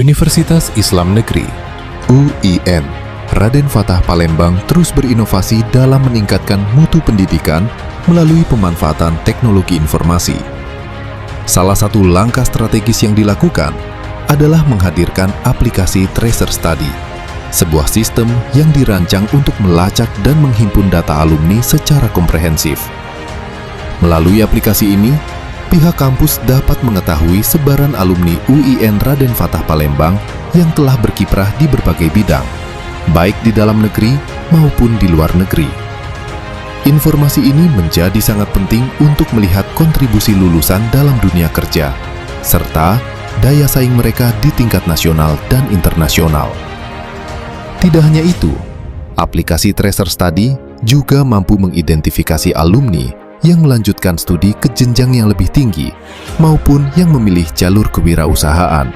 Universitas Islam Negeri (UIN) Raden Fatah Palembang terus berinovasi dalam meningkatkan mutu pendidikan melalui pemanfaatan teknologi informasi. Salah satu langkah strategis yang dilakukan adalah menghadirkan aplikasi Tracer Study, sebuah sistem yang dirancang untuk melacak dan menghimpun data alumni secara komprehensif. Melalui aplikasi ini, pihak kampus dapat mengetahui sebaran alumni UIN Raden Fatah Palembang yang telah berkiprah di berbagai bidang, baik di dalam negeri maupun di luar negeri. Informasi ini menjadi sangat penting untuk melihat kontribusi lulusan dalam dunia kerja, serta daya saing mereka di tingkat nasional dan internasional. Tidak hanya itu, aplikasi Tracer Study juga mampu mengidentifikasi alumni yang melanjutkan studi ke jenjang yang lebih tinggi maupun yang memilih jalur kewirausahaan.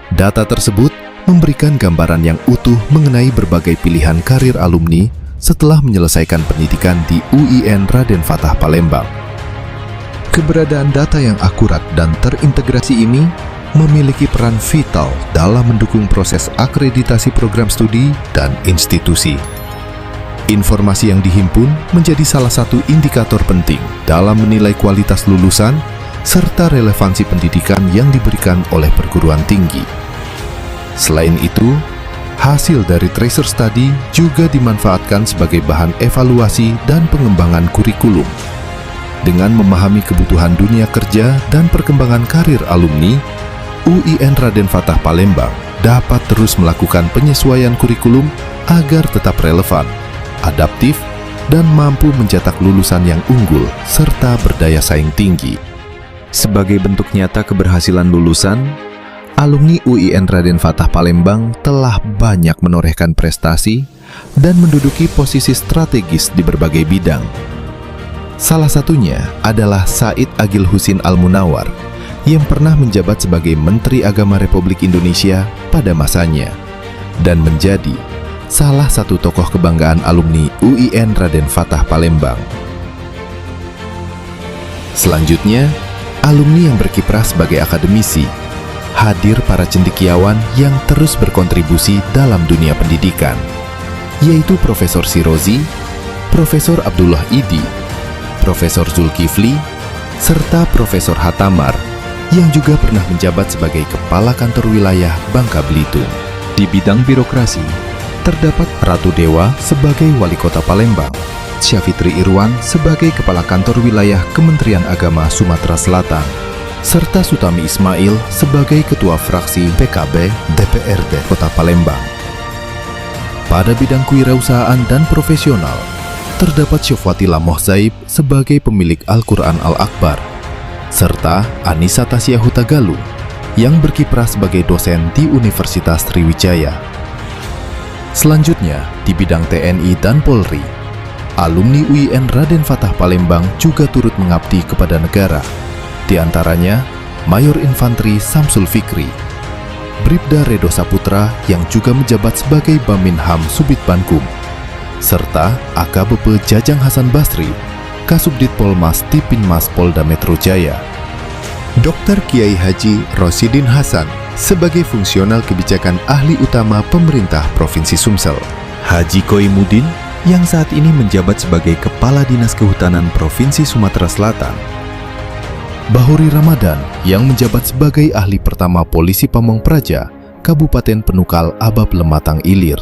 Data tersebut memberikan gambaran yang utuh mengenai berbagai pilihan karir alumni setelah menyelesaikan pendidikan di UIN Raden Fatah Palembang. Keberadaan data yang akurat dan terintegrasi ini memiliki peran vital dalam mendukung proses akreditasi program studi dan institusi. Informasi yang dihimpun menjadi salah satu indikator penting dalam menilai kualitas lulusan serta relevansi pendidikan yang diberikan oleh perguruan tinggi. Selain itu, hasil dari Tracer Study juga dimanfaatkan sebagai bahan evaluasi dan pengembangan kurikulum. Dengan memahami kebutuhan dunia kerja dan perkembangan karir alumni, UIN Raden Fatah Palembang dapat terus melakukan penyesuaian kurikulum agar tetap relevan, adaptif, dan mampu mencetak lulusan yang unggul serta berdaya saing tinggi. Sebagai bentuk nyata keberhasilan lulusan, alumni UIN Raden Fatah Palembang telah banyak menorehkan prestasi dan menduduki posisi strategis di berbagai bidang. Salah satunya adalah Said Agil Husin Al-Munawar yang pernah menjabat sebagai Menteri Agama Republik Indonesia pada masanya dan menjadi salah satu tokoh kebanggaan alumni UIN Raden Fatah Palembang. Selanjutnya, alumni yang berkiprah sebagai akademisi, hadir para cendekiawan yang terus berkontribusi dalam dunia pendidikan, yaitu Profesor Sirozi, Profesor Abdullah Idi, Profesor Zulkifli, serta Profesor Hatamar, yang juga pernah menjabat sebagai Kepala Kantor Wilayah Bangka Belitung. Di bidang birokrasi, terdapat Ratu Dewa sebagai Wali Kota Palembang, Syafitri Irwan sebagai Kepala Kantor Wilayah Kementerian Agama Sumatera Selatan, serta Sutami Ismail sebagai Ketua Fraksi PKB DPRD Kota Palembang. Pada bidang kewirausahaan dan profesional, terdapat Syofwati Lamoh Zaib sebagai pemilik Al-Quran Al-Akbar, serta Anissa Tasya Hutagalu yang berkiprah sebagai dosen di Universitas Sriwijaya. Selanjutnya, di bidang TNI dan Polri, alumni UIN Raden Fatah Palembang juga turut mengabdi kepada negara, di antaranya Mayor Infanteri Samsul Fikri, Bribda Redo Saputra yang juga menjabat sebagai Baminham Subit Bankum, serta AKBP Jajang Hasan Basri, Kasubdit Polmas Tipinmas Polda Metro Jaya. Dr. Kiai Haji Rosidin Hasan sebagai fungsional kebijakan ahli utama pemerintah Provinsi Sumsel. Haji Koimudin yang saat ini menjabat sebagai Kepala Dinas Kehutanan Provinsi Sumatera Selatan. Bahuri Ramadan yang menjabat sebagai ahli pertama Polisi Pamong Praja, Kabupaten Penukal Abab Lematang Ilir.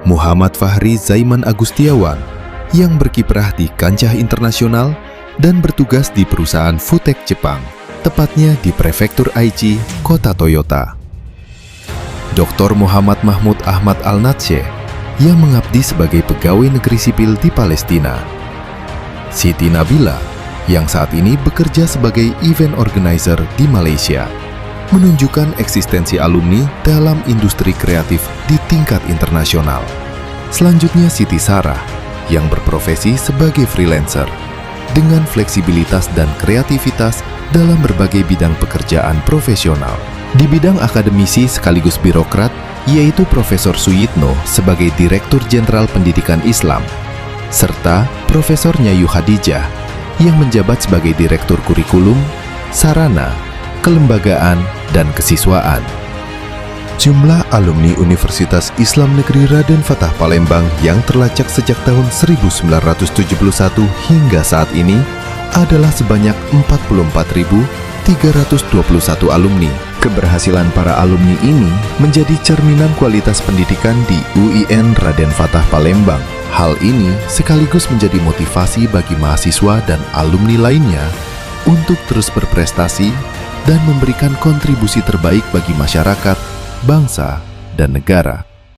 Muhammad Fahri Zaiman Agustiawan yang berkiprah di kancah internasional dan bertugas di perusahaan Futek Jepang, tepatnya di Prefektur Aichi, Kota Toyota. Dr. Muhammad Mahmud Ahmad Al-Natsye yang mengabdi sebagai pegawai negeri sipil di Palestina. Siti Nabila yang saat ini bekerja sebagai event organizer di Malaysia, menunjukkan eksistensi alumni dalam industri kreatif di tingkat internasional. Selanjutnya Siti Sarah yang berprofesi sebagai freelancer dengan fleksibilitas dan kreativitas dalam berbagai bidang pekerjaan profesional. Di bidang akademisi sekaligus birokrat, yaitu Profesor Suyitno sebagai Direktur Jenderal Pendidikan Islam, serta Profesor Nyayu Khadijah yang menjabat sebagai Direktur Kurikulum, Sarana, Kelembagaan, dan Kesiswaan. Jumlah alumni Universitas Islam Negeri Raden Fatah Palembang yang terlacak sejak tahun 1971 hingga saat ini adalah sebanyak 44.321 alumni. Keberhasilan para alumni ini menjadi cerminan kualitas pendidikan di UIN Raden Fatah Palembang. Hal ini sekaligus menjadi motivasi bagi mahasiswa dan alumni lainnya untuk terus berprestasi dan memberikan kontribusi terbaik bagi masyarakat, bangsa, dan negara.